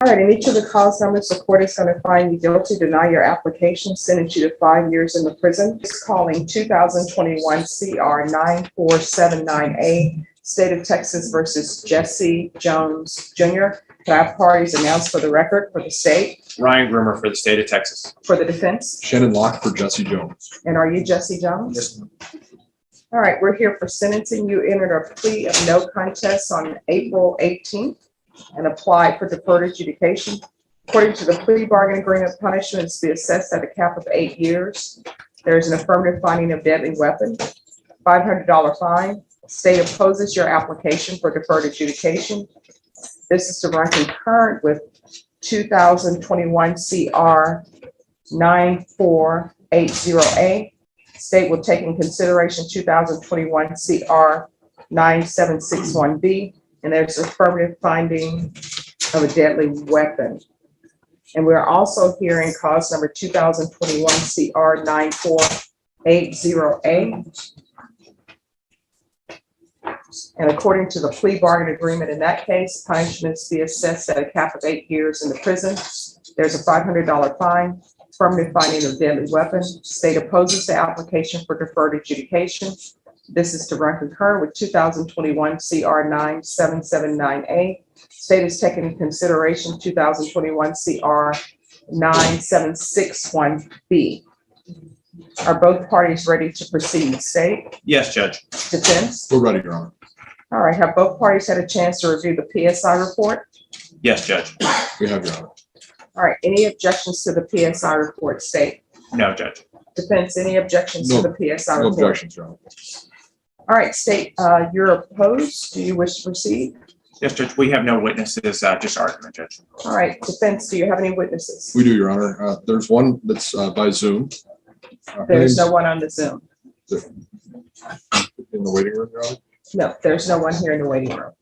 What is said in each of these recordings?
All right, in each of the cause numbers, the court is going to find you guilty, deny your application, sentence you to 5 years in the prison. It's calling 2021 CR 9479A, State of Texas versus Jesse Jones Jr. Can I have parties announced for the record for the state? Ryan Grimmer for the state of Texas. For the defense? Shannon Locke for Jesse Jones. And are you Jesse Jones? Yes, ma'am. All right, we're here for sentencing. You entered a plea of no contest on April 18th and applied for deferred adjudication. According to the plea bargain agreement, punishments be assessed at a cap of 8 years. There is an affirmative finding of deadly weapon, $500 fine. State opposes your application for deferred adjudication. This is to run concurrent with 2021 CR 9480A. State will take in consideration 2021 CR 9761B, and there's affirmative finding of a deadly weapon. And we're also hearing cause number 2021 CR 9480A. And according to the plea bargain agreement, in that case, punishments be assessed at a cap of 8 years in the prison. There's a $500 fine, affirmative finding of deadly weapon. State opposes the application for deferred adjudication. This is to run concurrent with 2021 CR 9779A. State is taking into consideration 2021 CR 9761B. Are both parties ready to proceed? State? Yes, Judge. Defense? We're ready, Your Honor. All right, have both parties had a chance to review the PSI report? Yes, Judge. We have, Your Honor. All right, any objections to the PSI report? State? No, Judge. Defense, any objections to the PSI No report? objections, Your Honor. All right, State, you're opposed. Do you wish to proceed? Yes, Judge. We have no witnesses, just argument, Judge. All right, defense, do you have any witnesses? We do, Your Honor. There's one that's by Zoom. There's no one on the Zoom. In the waiting room, Your Honor. No, there's no one here in the waiting room.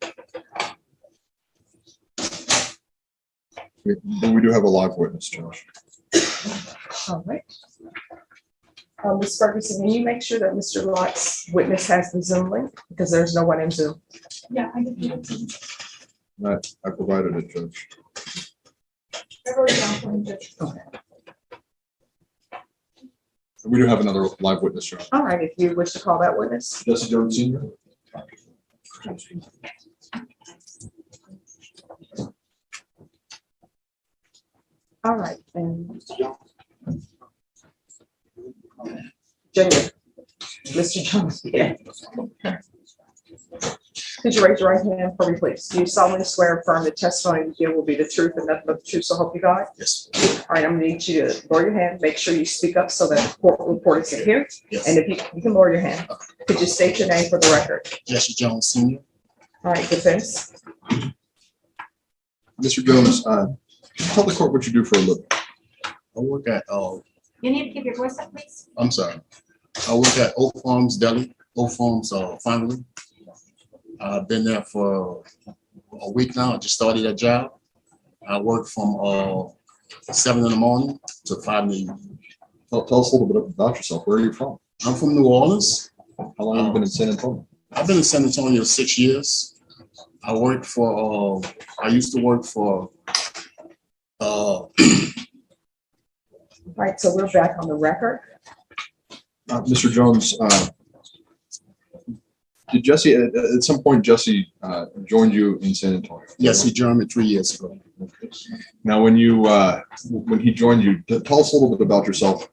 But we do have a live witness, Judge. All right. Ms. Ferguson, can you make sure that Mr. Lott's witness has the Zoom link? Because there's no one in Zoom. Yeah, I did. I provided it, Judge. I've already gone for him, Judge. We do have another live witness, Your Honor. All right, if you wish to call that witness. Jesse Jones Sr. All right, and Junior, Mr. Jones, yeah. Could you raise your right hand for me, please? Do you solemnly swear and affirm the testimony you give will be the truth and nothing but the truth, so help you God? Yes. All right, I'm gonna need you to lower your hand, make sure you speak up so that the court reporters can hear. Yes. And if you can lower your hand, could you state your name for the record? Jesse Jones Sr. All right, defense. Mr. Jones, tell the court what you do for a living. I work at, You need to keep your voice up, please. I'm sorry. I work at Oak Farms Deli, Oak Farms Family. I've been there for a week now. I just started that job. I work from 7 in the morning to 5 in the evening. Tell us a little bit about yourself. Where are you from? I'm from New Orleans. How long have you been in San Antonio? I've been in San Antonio 6 years. I work for, I used to work for, All right, so we're back on the record. Mr. Jones, did Jesse, at some point, Jesse joined you in San Antonio? yes, he joined me 3 years ago. Now, when he joined you, tell us a little bit about yourself.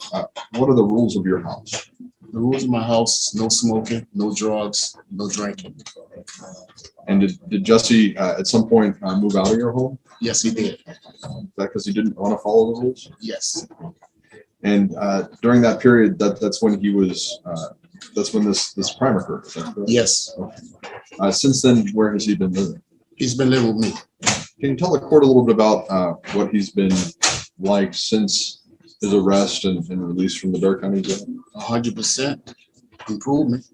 What are the rules of your house? The rules of my house: no smoking, no drugs, no drinking. And did Jesse at some point move out of your home? Yes, he did. Is that because he didn't want to follow the rules? Yes. And during that period, that's when he was. That's when this crime occurred. Is that correct? Yes. Since then, where has he been living? He's been living with me. Can you tell the court a little bit about what he's been like since his arrest and release from the Dare County Jail? 100% improvement.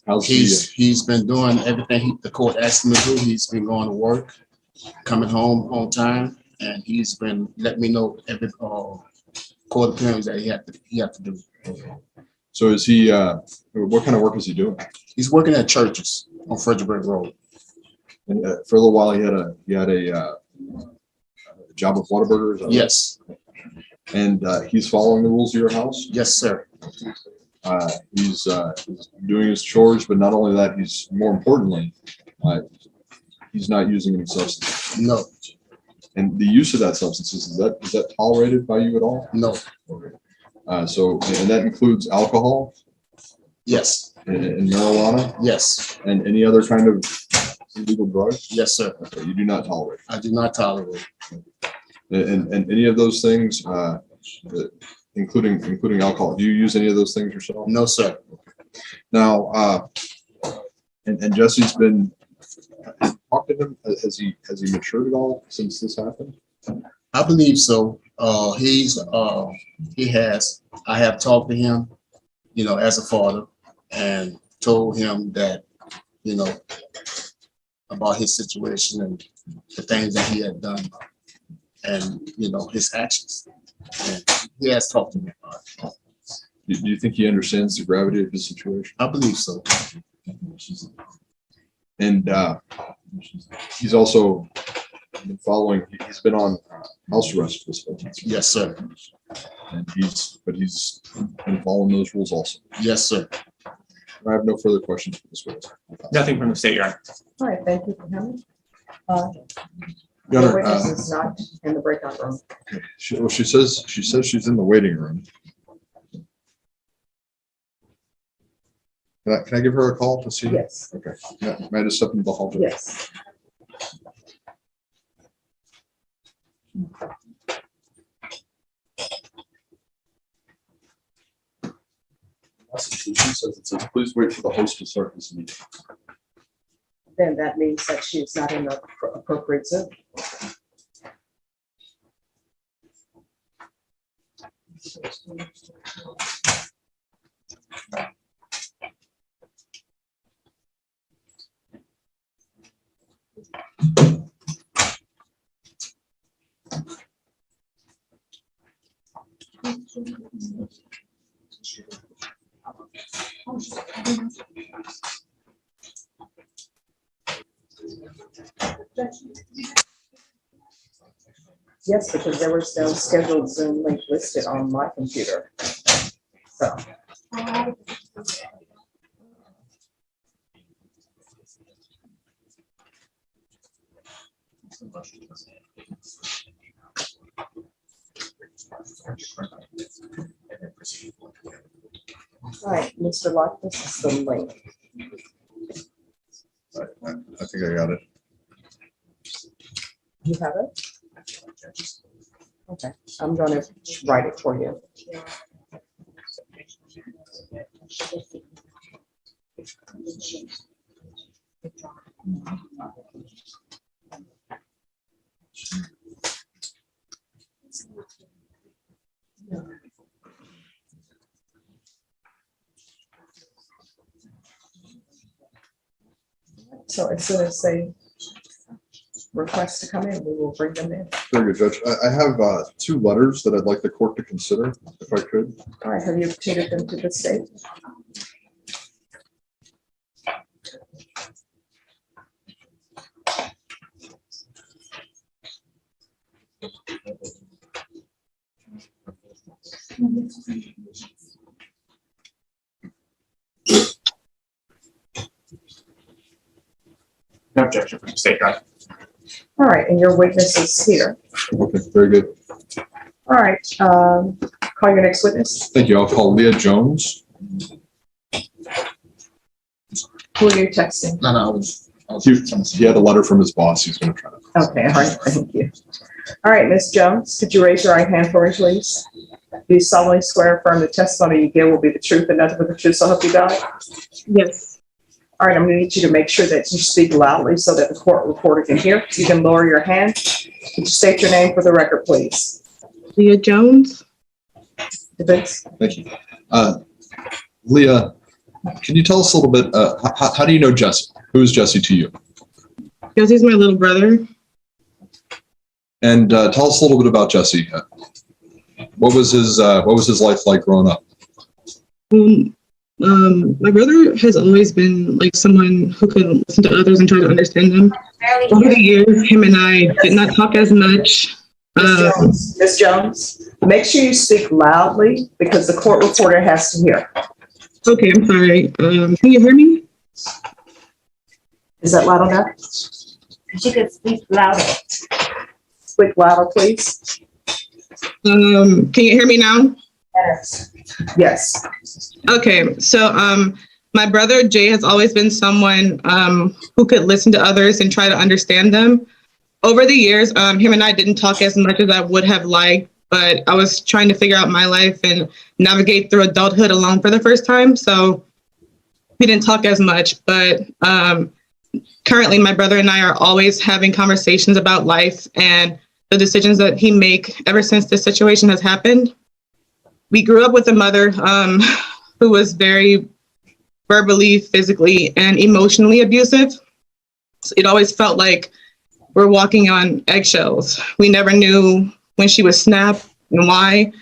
How's He's been doing everything the court asked him to do. He's been going to work, coming home on time, and he's been letting me know every court appearance that he had to do. So is he? What kind of work is he doing? He's working at churches on Fredericksburg Road. And for a little while, he had a job with Whataburger? Is that right? Yes, And he's following the rules of your house? yes, sir. He's doing his chores, but not only that, he's more importantly, he's not using any substance. No, And the use of that substance, is that tolerated by you at all? no, And that includes alcohol yes, and marijuana yes, and any other kind of illegal drug? yes, sir. Okay, you do not tolerate. I do not tolerate. And any of those things, including alcohol, do you use any of those things yourself? No, sir. Now, and Jesse's been, talk to him, has he matured at all since this happened? I believe so. He has. I have talked to him, as a father, and told him that, about his situation and the things that he had done, and his actions. And he has talked to me about it. Do you think he understands the gravity of his situation? I believe so. And he's also been he's been on house arrest for this whole time. Yes, sir. And he's been following those rules also. Yes, sir. I have no further questions for this witness. Nothing from the state, Your Honor. All right, thank you for coming. Your The Honor, witness is not in the breakout room. she says she's in the waiting room. Can I give her a call to see? Yes, Okay. Yeah, may I just step into the hall? yes. She says it says, please wait for the host to start this meeting. Then that means that she is not in the appropriate zone. Yes, because there was no scheduled Zoom link listed on my computer. So, all right, Mr. Locke, this is the link. I think I got it. You have it? Okay, I'm gonna write it for you. So as soon as they request to come in, we will bring them in. Very good, Judge. I have 2 letters that I'd like the court to consider, if I could. All right, have you obtained them to the state? No objection from the state, Your Honor. All right, and your witness is here. Okay, very good. All right, call your next witness. Thank you. I'll call Leah Jones. Who are you texting? No, I was He had a letter from his boss. He's going to try to. Okay, all right, thank you. All right, Ms. Jones, could you raise your right hand for me, please? Do you solemnly swear affirm the testimony you give will be the truth and nothing but the truth, so help you God? Yes. All right, I'm gonna need you to make sure that you speak loudly so that the court reporter can hear. You can lower your hand. Could you state your name for the record, please? Leah Jones. Defense? Thank you. Leah, can you tell us a little bit, how do you know Jesse? Who is Jesse to you? Jesse's my little brother. And tell us a little bit about Jesse. What was his life like growing up? My brother has always been like someone who could listen to others and try to understand them. Over the years, him and I did not talk as much. Ms. Jones, make sure you speak loudly because the court reporter has to hear. Okay, I'm sorry. Can you hear me? Is that loud enough? She could speak louder. Speak louder, please. Can you hear me now? Yes. Okay, so my brother Jay has always been someone who could listen to others and try to understand them. Over the years, him and I didn't talk as much as I would have liked, but I was trying to figure out my life and navigate through adulthood alone for the first time. So we didn't talk as much, but currently my brother and I are always having conversations about life and the decisions that he make ever since this situation has happened. We grew up with a mother who was very verbally, physically, and emotionally abusive. So it always felt like we're walking on eggshells. We never knew when she would snap and why.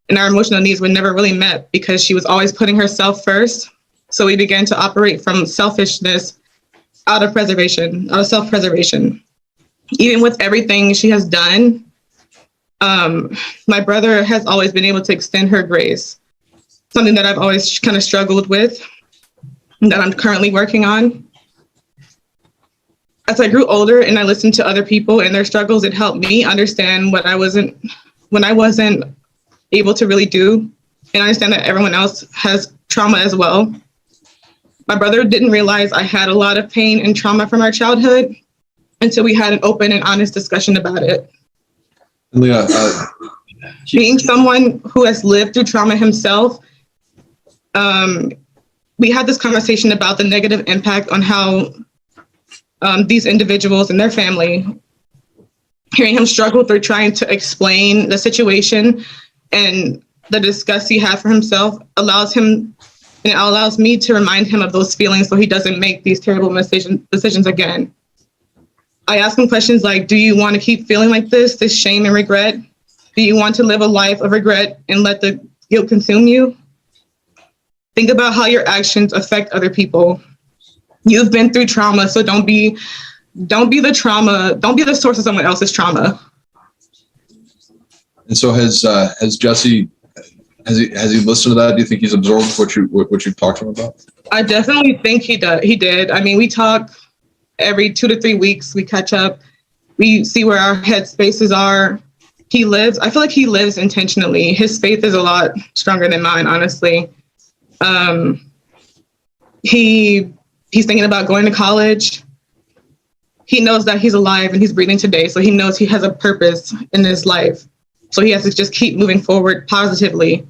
And our emotional needs were never really met because she was always putting herself first. So we began to operate from selfishness out of self-preservation. Even with everything she has done, my brother has always been able to extend her grace, something that I've always kind of struggled with, and that I'm currently working on. As I grew older and I listened to other people and their struggles, it helped me understand when I wasn't able to really do, and understand that everyone else has trauma as well. My brother didn't realize I had a lot of pain and trauma from our childhood until we had an open and honest discussion about it. Leah, Being someone who has lived through trauma himself, we had this conversation about the negative impact on how these individuals and their family, hearing him struggle through trying to explain the situation and the disgust he had for himself allows me to remind him of those feelings so he doesn't make these terrible decisions again. I ask him questions like, do you want to keep feeling like this shame and regret? Do you want to live a life of regret and let the guilt consume you? Think about how your actions affect other people. You've been through trauma, so don't be the source of someone else's trauma. and so has Jesse, has he listened to that? Do you think he's absorbed what you've talked to him about? I definitely think he did. I mean, we talk every 2 to 3 weeks. We catch up. We see where our head spaces are. I feel like he lives intentionally. His faith is a lot stronger than mine, honestly. He's thinking about going to college. He knows that he's alive and he's breathing today. So he knows he has a purpose in his life. So he has to just keep moving forward positively.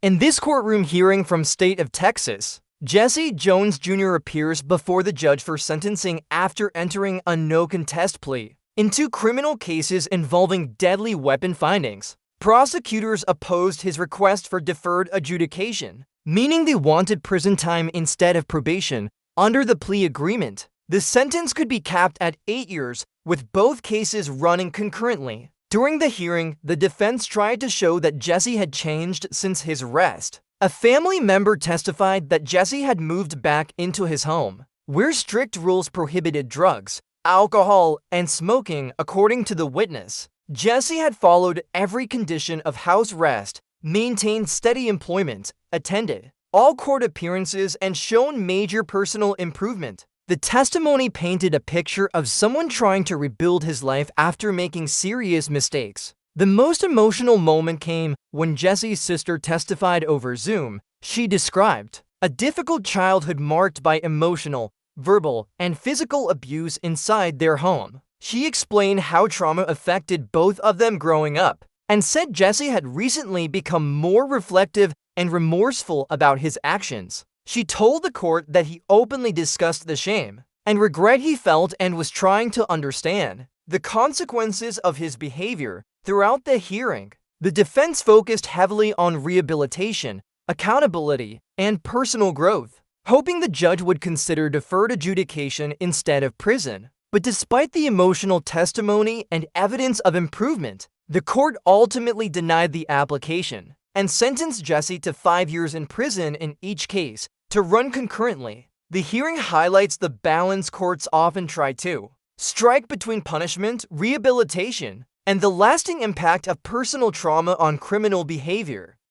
In this courtroom hearing from state of Texas, Jesse Jones Jr. appears before the judge for sentencing after entering a no contest plea in 2 criminal cases involving deadly weapon findings. Prosecutors opposed his request for deferred adjudication, meaning they wanted prison time instead of probation under the plea agreement. The sentence could be capped at 8 years, with both cases running concurrently. During the hearing, the defense tried to show that Jesse had changed since his arrest. A family member testified that Jesse had moved back into his home, where strict rules prohibited drugs, alcohol, and smoking, according to the witness. Jesse had followed every condition of house arrest, maintained steady employment, attended all court appearances, and shown major personal improvement. The testimony painted a picture of someone trying to rebuild his life after making serious mistakes. The most emotional moment came when Jesse's sister testified over Zoom. She described a difficult childhood marked by emotional, verbal, and physical abuse inside their home. She explained how trauma affected both of them growing up, and said Jesse had recently become more reflective and remorseful about his actions. She told the court that he openly discussed the shame and regret he felt and was trying to understand the consequences of his behavior. Throughout the hearing, the defense focused heavily on rehabilitation, accountability, and personal growth, hoping the judge would consider deferred adjudication instead of prison. But despite the emotional testimony and evidence of improvement, the court ultimately denied the application and sentenced Jesse to 5 years in prison in each case to run concurrently. The hearing highlights the balance courts often try to strike between punishment, rehabilitation, and the lasting impact of personal trauma on criminal behavior.